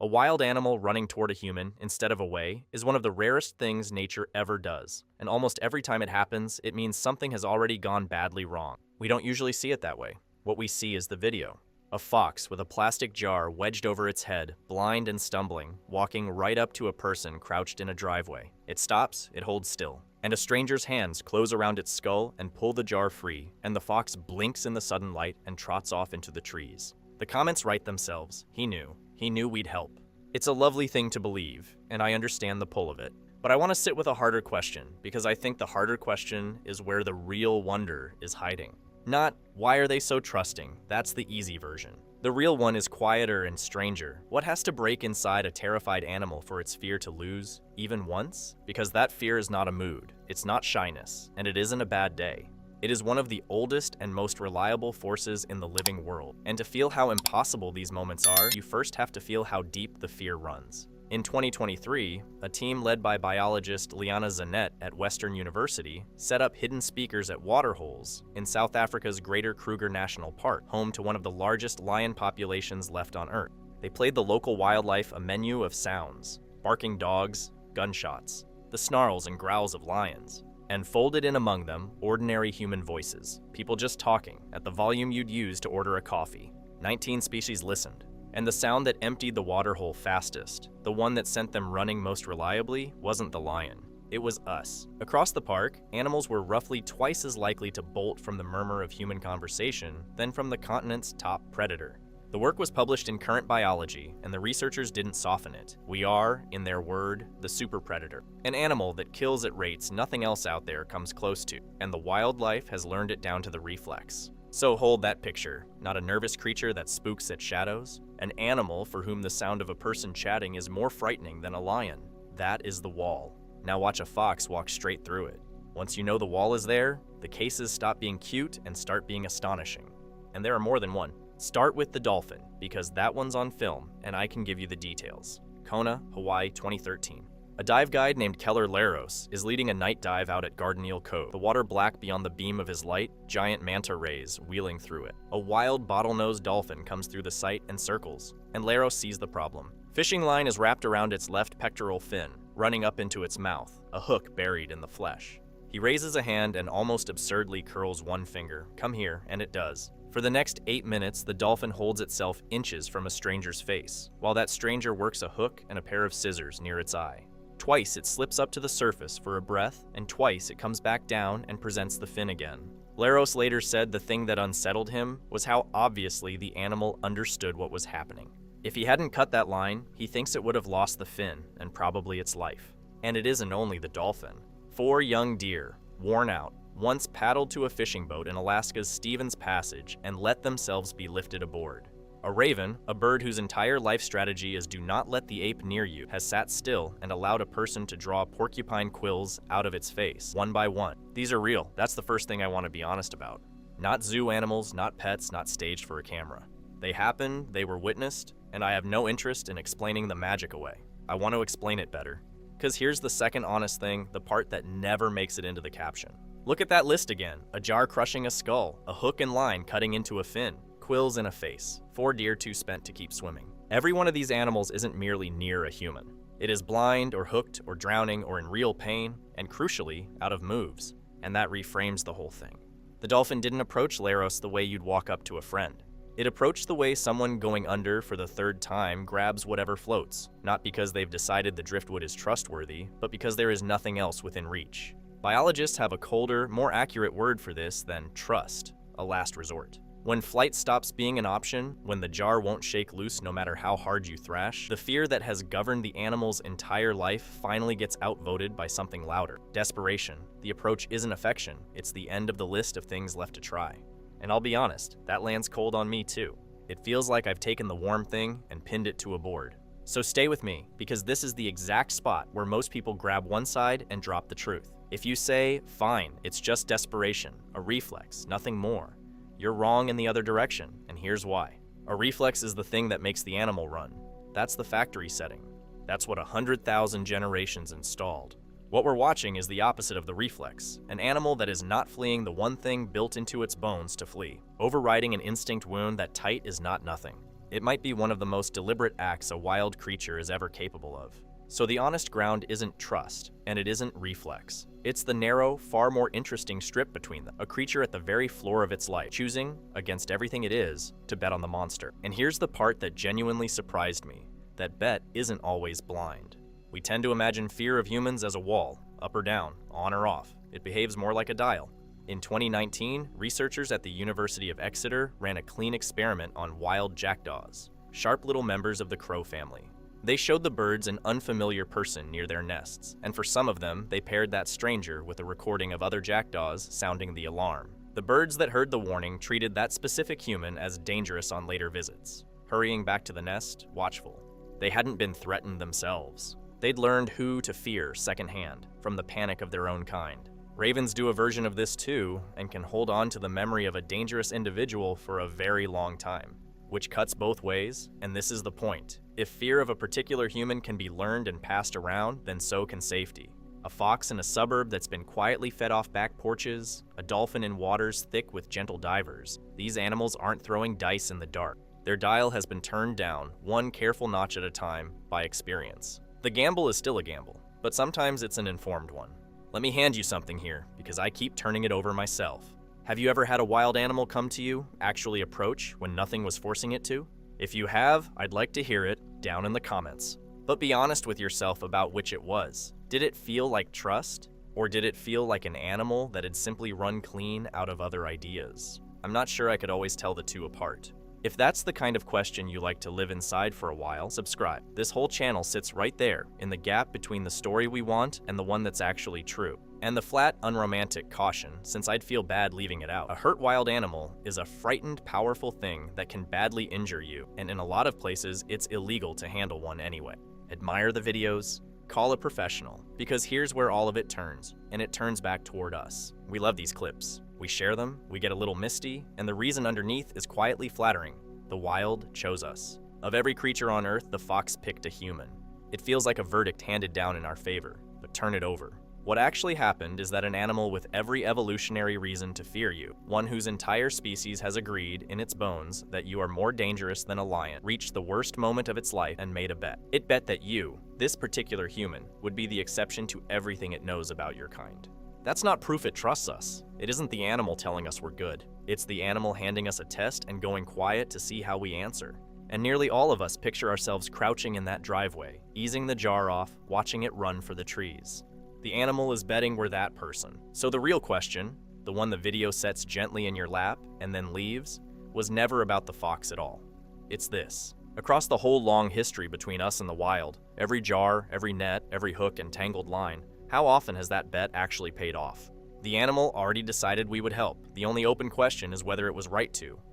A wild animal running toward a human instead of away is one of the rarest things nature ever does, and almost every time it happens, it means something has already gone badly wrong. We don't usually see it that way. What we see is the video. A fox with a plastic jar wedged over its head, blind and stumbling, walking right up to a person crouched in a driveway. It stops, it holds still, and a stranger's hands close around its skull and pull the jar free, and the fox blinks in the sudden light and trots off into the trees. The comments write themselves. He knew we'd help. It's a lovely thing to believe, and I understand the pull of it. But I want to sit with a harder question, because I think the harder question is where the real wonder is hiding. Not, why are they so trusting? That's the easy version. The real one is quieter and stranger. What has to break inside a terrified animal for its fear to lose, even once? Because that fear is not a mood, it's not shyness, and it isn't a bad day. It is one of the oldest and most reliable forces in the living world. And to feel how impossible these moments are, you first have to feel how deep the fear runs. In 2023, a team led by biologist Liana Zanette at Western University set up hidden speakers at waterholes in South Africa's Greater Kruger National Park, home to one of the largest lion populations left on Earth. They played the local wildlife a menu of sounds: barking dogs, gunshots, the snarls and growls of lions, and folded in among them ordinary human voices, people just talking at the volume you'd use to order a coffee. 19 species listened. And the sound that emptied the waterhole fastest, the one that sent them running most reliably, wasn't the lion. It was us. Across the park, animals were roughly twice as likely to bolt from the murmur of human conversation than from the continent's top predator. The work was published in Current Biology, and the researchers didn't soften it. We are, in their word, the super predator, an animal that kills at rates nothing else out there comes close to, and the wildlife has learned it down to the reflex. So hold that picture, not a nervous creature that spooks at shadows, an animal for whom the sound of a person chatting is more frightening than a lion. That is the wall. Now watch a fox walk straight through it. Once you know the wall is there, the cases stop being cute and start being astonishing. And there are more than one. Start with the dolphin, because that one's on film, and I can give you the details. Kona, Hawaii, 2013. A dive guide named Keller Laros is leading a night dive out at Gardeneel Cove, the water black beyond the beam of his light, giant manta rays wheeling through it. A wild bottlenose dolphin comes through the sight and circles, and Laros sees the problem. Fishing line is wrapped around its left pectoral fin, running up into its mouth, a hook buried in the flesh. He raises a hand and almost absurdly curls one finger. Come here, and it does. For the next 8 minutes, the dolphin holds itself inches from a stranger's face, while that stranger works a hook and a pair of scissors near its eye. Twice it slips up to the surface for a breath, and twice it comes back down and presents the fin again. Laros later said the thing that unsettled him was how obviously the animal understood what was happening. If he hadn't cut that line, he thinks it would have lost the fin, and probably its life. And it isn't only the dolphin. 4 young deer, worn out, once paddled to a fishing boat in Alaska's Stevens Passage and let themselves be lifted aboard. A raven, a bird whose entire life strategy is do not let the ape near you, has sat still and allowed a person to draw porcupine quills out of its face, one by one. These are real. That's the first thing I want to be honest about. Not zoo animals, not pets, not staged for a camera. They happened, they were witnessed, and I have no interest in explaining the magic away. I want to explain it better. Because here's the second honest thing, the part that never makes it into the caption. Look at that list again. A jar crushing a skull, a hook and line cutting into a fin, quills in a face, 4 deer too spent to keep swimming. Every one of these animals isn't merely near a human. It is blind or hooked or drowning or in real pain, and crucially, out of moves. And that reframes the whole thing. The dolphin didn't approach Laros the way you'd walk up to a friend. It approached the way someone going under for the 3rd time grabs whatever floats, not because they've decided the driftwood is trustworthy, but because there is nothing else within reach. Biologists have a colder, more accurate word for this than trust, a last resort. When flight stops being an option, when the jar won't shake loose no matter how hard you thrash, the fear that has governed the animal's entire life finally gets outvoted by something louder. Desperation. The approach isn't affection, it's the end of the list of things left to try. And I'll be honest, that lands cold on me too. It feels like I've taken the warm thing and pinned it to a board. So stay with me, because this is the exact spot where most people grab one side and drop the truth. If you say, fine, it's just desperation, a reflex, nothing more, you're wrong in the other direction, and here's why. A reflex is the thing that makes the animal run. That's the factory setting. That's what 100,000 generations installed. What we're watching is the opposite of the reflex, an animal that is not fleeing the one thing built into its bones to flee, overriding an instinct wound that tight is not nothing. It might be one of the most deliberate acts a wild creature is ever capable of. So the honest ground isn't trust, and it isn't reflex. It's the narrow, far more interesting strip between them, a creature at the very floor of its life, choosing, against everything it is, to bet on the monster. And here's the part that genuinely surprised me. That bet isn't always blind. We tend to imagine fear of humans as a wall, up or down, on or off. It behaves more like a dial. In 2019, researchers at the University of Exeter ran a clean experiment on wild jackdaws, sharp little members of the crow family. They showed the birds an unfamiliar person near their nests, and for some of them, they paired that stranger with a recording of other jackdaws sounding the alarm. The birds that heard the warning treated that specific human as dangerous on later visits, hurrying back to the nest, watchful. They hadn't been threatened themselves. They'd learned who to fear secondhand, from the panic of their own kind. Ravens do a version of this too, and can hold on to the memory of a dangerous individual for a very long time. Which cuts both ways, and this is the point. If fear of a particular human can be learned and passed around, then so can safety. A fox in a suburb that's been quietly fed off back porches, a dolphin in waters thick with gentle divers. These animals aren't throwing dice in the dark. Their dial has been turned down, one careful notch at a time, by experience. The gamble is still a gamble, but sometimes it's an informed one. Let me hand you something here, because I keep turning it over myself. Have you ever had a wild animal come to you, actually approach, when nothing was forcing it to? If you have, I'd like to hear it down in the comments. But be honest with yourself about which it was. Did it feel like trust? Or did it feel like an animal that had simply run clean out of other ideas? I'm not sure I could always tell the two apart. If that's the kind of question you like to live inside for a while, subscribe. This whole channel sits right there, in the gap between the story we want and the one that's actually true. And the flat, unromantic caution, since I'd feel bad leaving it out. A hurt wild animal is a frightened, powerful thing that can badly injure you, and in a lot of places, it's illegal to handle one anyway. Admire the videos, call a professional, because here's where all of it turns, and it turns back toward us. We love these clips. We share them, we get a little misty, and the reason underneath is quietly flattering. The wild chose us. Of every creature on Earth, the fox picked a human. It feels like a verdict handed down in our favor, but turn it over. What actually happened is that an animal with every evolutionary reason to fear you, one whose entire species has agreed in its bones that you are more dangerous than a lion, reached the worst moment of its life and made a bet. It bet that you, this particular human, would be the exception to everything it knows about your kind. That's not proof it trusts us. It isn't the animal telling us we're good. It's the animal handing us a test and going quiet to see how we answer. And nearly all of us picture ourselves crouching in that driveway, easing the jar off, watching it run for the trees. The animal is betting we're that person. So the real question, the one the video sets gently in your lap and then leaves, was never about the fox at all. It's this. Across the whole long history between us and the wild, every jar, every net, every hook and tangled line, how often has that bet actually paid off? The animal already decided we would help. The only open question is whether it was right to.